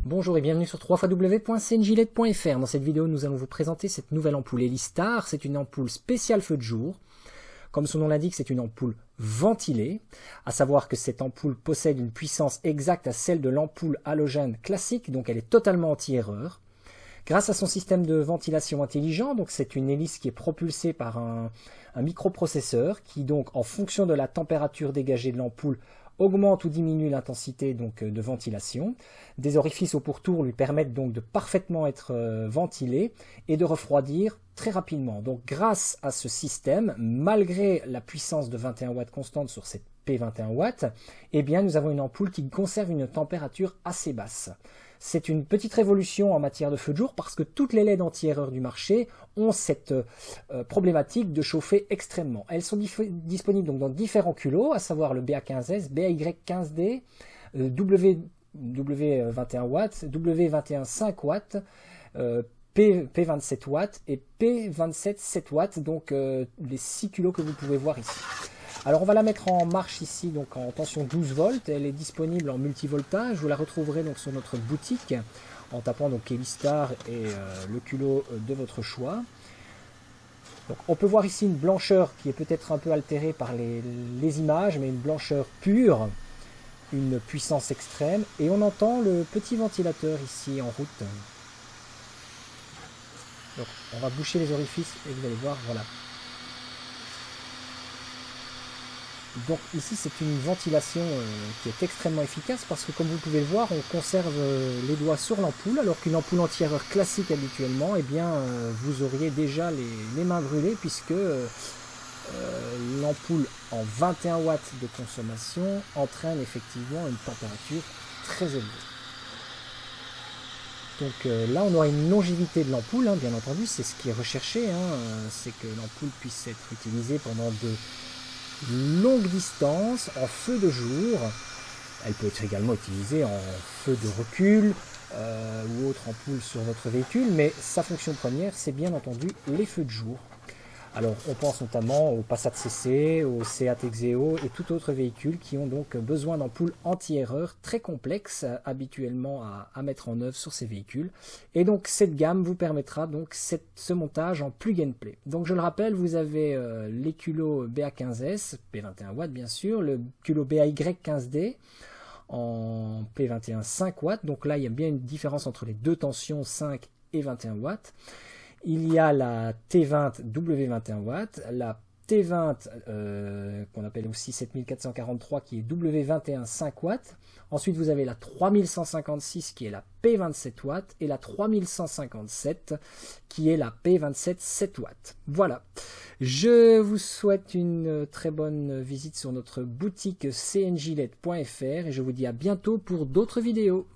Bonjour et bienvenue sur www.cnglet.fr. Dans cette vidéo, nous allons vous présenter cette nouvelle ampoule Elistar. C'est une ampoule spéciale feu de jour. Comme son nom l'indique, c'est une ampoule ventilée. À savoir que cette ampoule possède une puissance exacte à celle de l'ampoule halogène classique, donc elle est totalement anti-erreur. Grâce à son système de ventilation intelligent, donc c'est une hélice qui est propulsée par un microprocesseur qui, donc, en fonction de la température dégagée de l'ampoule, augmente ou diminue l'intensité de ventilation. Des orifices au pourtour lui permettent donc de parfaitement être ventilé et de refroidir très rapidement. Donc grâce à ce système, malgré la puissance de 21 watts constante sur cette P21 watts, eh bien nous avons une ampoule qui conserve une température assez basse. C'est une petite révolution en matière de feu de jour parce que toutes les LED anti-erreur du marché ont cette problématique de chauffer extrêmement. Elles sont disponibles donc dans différents culots, à savoir le BA15S, BAY15D, W21 watts, W21 5 watts, P27 watts et P27 7 watts, donc les 6 culots que vous pouvez voir ici. Alors on va la mettre en marche ici, donc en tension 12 volts. Elle est disponible en multivoltage. Vous la retrouverez donc sur notre boutique en tapant donc Elistar et le culot de votre choix. Donc on peut voir ici une blancheur qui est peut-être un peu altérée par les images, mais une blancheur pure, une puissance extrême. Et on entend le petit ventilateur ici en route. Donc on va boucher les orifices et vous allez voir, voilà. Donc ici c'est une ventilation qui est extrêmement efficace parce que comme vous pouvez le voir, on conserve les doigts sur l'ampoule, alors qu'une ampoule anti-erreur classique habituellement, eh bien vous auriez déjà les mains brûlées puisque l'ampoule en 21 watts de consommation entraîne effectivement une température très élevée. Donc là on aura une longévité de l'ampoule, hein, bien entendu, c'est ce qui est recherché, hein, c'est que l'ampoule puisse être utilisée pendant de longue distance, en feu de jour. Elle peut être également utilisée en feu de recul ou autre ampoule sur votre véhicule, mais sa fonction première, c'est bien entendu les feux de jour. Alors on pense notamment au Passat CC, au Seat Exeo et tout autre véhicule qui ont donc besoin d'ampoules anti-erreur très complexes habituellement à mettre en œuvre sur ces véhicules. Et donc cette gamme vous permettra donc ce montage en plug and play. Donc je le rappelle, vous avez les culots BA15S, P21 watts bien sûr, le culot BAY15D en P21 5 watts. Donc là il y a bien une différence entre les deux tensions 5 et 21 watts. Il y a la T20 W21 watts, la T20 qu'on appelle aussi 7443 qui est W21 5 watts. Ensuite vous avez la 3156 qui est la P27 watts et la 3157 qui est la P27 7 watts. Voilà, je vous souhaite une très bonne visite sur notre boutique cnglet.fr et je vous dis à bientôt pour d'autres vidéos.